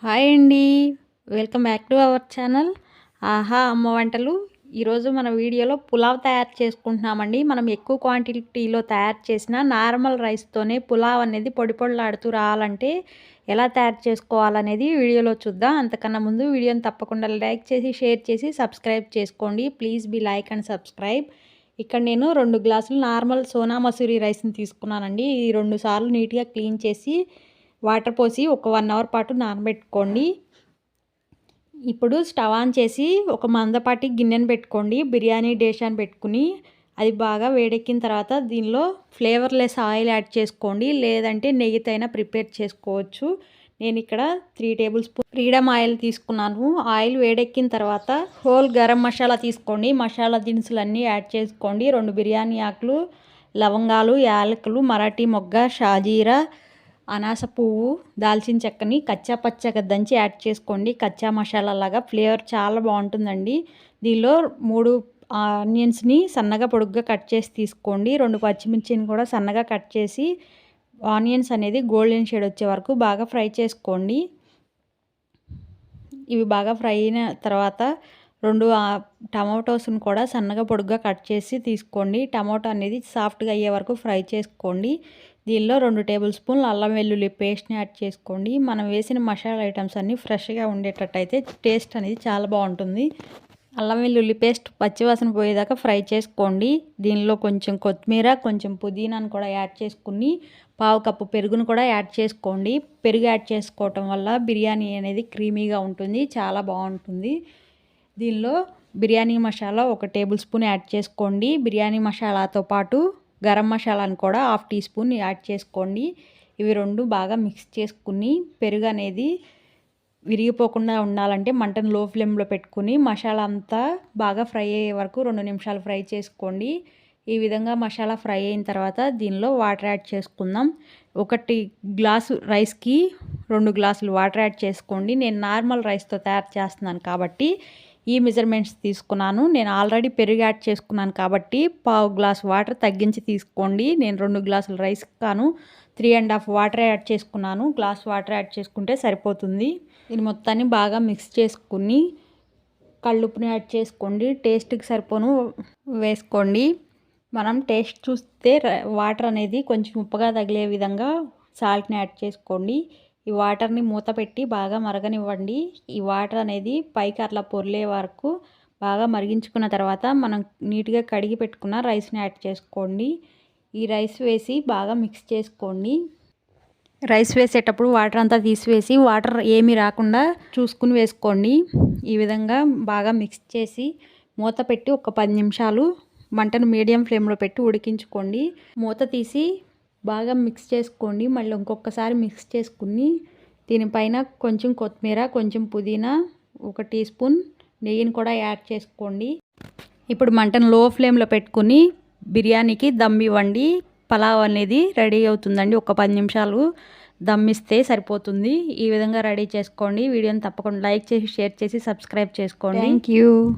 Hi అండి, welcome back to our channel ఆహా అమ్మ వంటలు. ఈరోజు మన వీడియోలో పులావ్ తయారు చేసుకుంటున్నామండి. మనం ఎక్కువ క్వాంటిటీలో తయారు చేసిన నార్మల్ రైస్తోనే పులావ్ అనేది పొడి పొడిలాడుతూ రావాలంటే ఎలా తయారు చేసుకోవాలనేది వీడియోలో చూద్దాం. అంతకన్నా ముందు వీడియోని తప్పకుండా లైక్ చేసి షేర్ చేసి సబ్స్క్రైబ్ చేసుకోండి. Please be like and subscribe. ఇక్కడ నేను 2 గ్లాసులు నార్మల్ సోనా మసూరి రైస్ని తీసుకున్నానండి. ఈ 2 సార్లు నీట్గా క్లీన్ చేసి వాటర్ పోసి ఒక 1 అవర్ పాటు నానబెట్టుకోండి. ఇప్పుడు స్టవ్ ఆన్ చేసి ఒక మందపాటి గిన్నెను పెట్టుకోండి. బిర్యానీ డిష్ అని పెట్టుకుని అది బాగా వేడెక్కిన తర్వాత దీనిలో ఫ్లేవర్లెస్ ఆయిల్ యాడ్ చేసుకోండి, లేదంటే నెయ్యితో అయినా ప్రిపేర్ చేసుకోవచ్చు. నేను ఇక్కడ 3 టేబుల్ స్పూన్ ఫ్రీడమ్ ఆయిల్ తీసుకున్నాను. ఆయిల్ వేడెక్కిన తర్వాత హోల్ గరం మసాలా తీసుకోండి. మసాలా దినుసులన్నీ యాడ్ చేసుకోండి. 2 బిర్యానీ ఆకులు, లవంగాలు, యాలకులు, మరాఠీ మొగ్గ, షాజీరా, అనాస పువ్వు, దాల్చిన చెక్కని కచ్చా పచ్చగా దంచి యాడ్ చేసుకోండి. కచ్చా మసాలా లాగా ఫ్లేవర్ చాలా బాగుంటుందండి. దీనిలో 3 ఆనియన్స్ని సన్నగా పొడుగ్గా కట్ చేసి తీసుకోండి. 2 పచ్చిమిర్చిని కూడా సన్నగా కట్ చేసి ఆనియన్స్ అనేది గోల్డెన్ షేడ్ వచ్చే వరకు బాగా ఫ్రై చేసుకోండి. ఇవి బాగా ఫ్రై అయిన తర్వాత 2 టమాటోస్ని కూడా సన్నగా పొడుగ్గా కట్ చేసి తీసుకోండి. టమాటో అనేది సాఫ్ట్గా అయ్యే వరకు ఫ్రై చేసుకోండి. దీనిలో 2 టేబుల్ స్పూన్లు అల్లం వెల్లుల్లి పేస్ట్ని యాడ్ చేసుకోండి. మనం వేసిన మసాలా ఐటమ్స్ అన్నీ ఫ్రెష్గా ఉండేటట్టయితే టేస్ట్ అనేది చాలా బాగుంటుంది. అల్లం వెల్లుల్లి పేస్ట్ పచ్చివాసన పోయేదాకా ఫ్రై చేసుకోండి. దీనిలో కొంచెం కొత్తిమీర, కొంచెం పుదీనాను కూడా యాడ్ చేసుకుని 1/2 కప్పు పెరుగును కూడా యాడ్ చేసుకోండి. పెరుగు యాడ్ చేసుకోవటం వల్ల బిర్యానీ అనేది క్రీమీగా ఉంటుంది, చాలా బాగుంటుంది. దీనిలో biryani masala 1 table spoon add చేసుకోండి. బిర్యానీ మసాలాతో పాటు గరం మసాలాను కూడా 1/2 టీ స్పూన్ యాడ్ చేసుకోండి. ఇవి 2 బాగా మిక్స్ చేసుకుని పెరుగు అనేది విరిగిపోకుండా ఉండాలంటే మంటను లో ఫ్లేమ్లో పెట్టుకుని మసాలా అంతా బాగా ఫ్రై అయ్యే వరకు 2 నిమిషాలు ఫ్రై చేసుకోండి. ఈ విధంగా మసాలా ఫ్రై అయిన తర్వాత దీనిలో వాటర్ యాడ్ చేసుకుందాం. 1 గ్లాసు రైస్కి 2 గ్లాసులు వాటర్ యాడ్ చేసుకోండి. నేను నార్మల్ రైస్తో తయారు చేస్తున్నాను కాబట్టి ఈ మెజర్మెంట్స్ తీసుకున్నాను. నేను ఆల్రెడీ పెరుగు యాడ్ చేసుకున్నాను కాబట్టి 1/2 గ్లాసు వాటర్ తగ్గించి తీసుకోండి. నేను 2 గ్లాసుల రైస్ కాను 3.5 వాటర్ యాడ్ చేసుకున్నాను. గ్లాస్ వాటర్ యాడ్ చేసుకుంటే సరిపోతుంది. దీని మొత్తాన్ని బాగా మిక్స్ చేసుకుని కల్లుప్పుని యాడ్ చేసుకోండి. టేస్ట్కి సరిపోను వేసుకోండి. మనం టేస్ట్ చూస్తే వాటర్ అనేది కొంచెం ఉప్పుగా తగిలే విధంగా సాల్ట్ని యాడ్ చేసుకోండి. ఈ వాటర్ని మూత పెట్టి బాగా మరగనివ్వండి. ఈ వాటర్ అనేది పైకి అట్లా పొర్లే వరకు బాగా మరిగించుకున్న తర్వాత మనం నీట్గా కడిగి పెట్టుకున్న రైస్ని యాడ్ చేసుకోండి. ఈ రైస్ వేసి బాగా మిక్స్ చేసుకోండి. రైస్ వేసేటప్పుడు వాటర్ అంతా తీసివేసి వాటర్ ఏమీ రాకుండా చూసుకుని వేసుకోండి. ఈ విధంగా బాగా మిక్స్ చేసి మూత పెట్టి ఒక 10 నిమిషాలు మంటను మీడియం ఫ్లేమ్లో పెట్టి ఉడికించుకోండి. మూత తీసి బాగా మిక్స్ చేసుకోండి. మళ్ళీ ఇంకొకసారి మిక్స్ చేసుకుని దీనిపైన కొంచెం కొత్తిమీర, కొంచెం పుదీనా, 1 టీ స్పూన్ నెయ్యిని కూడా యాడ్ చేసుకోండి. ఇప్పుడు మంటను లో ఫ్లేమ్లో పెట్టుకుని బిర్యానీకి దమ్ ఇవ్వండి. పలావ్ అనేది రెడీ అవుతుందండి. ఒక 10 నిమిషాలు దమ్ ఇస్తే సరిపోతుంది. ఈ విధంగా రెడీ చేసుకోండి. వీడియోని తప్పకుండా లైక్ చేసి షేర్ చేసి సబ్స్క్రైబ్ చేసుకోండి. Thank you.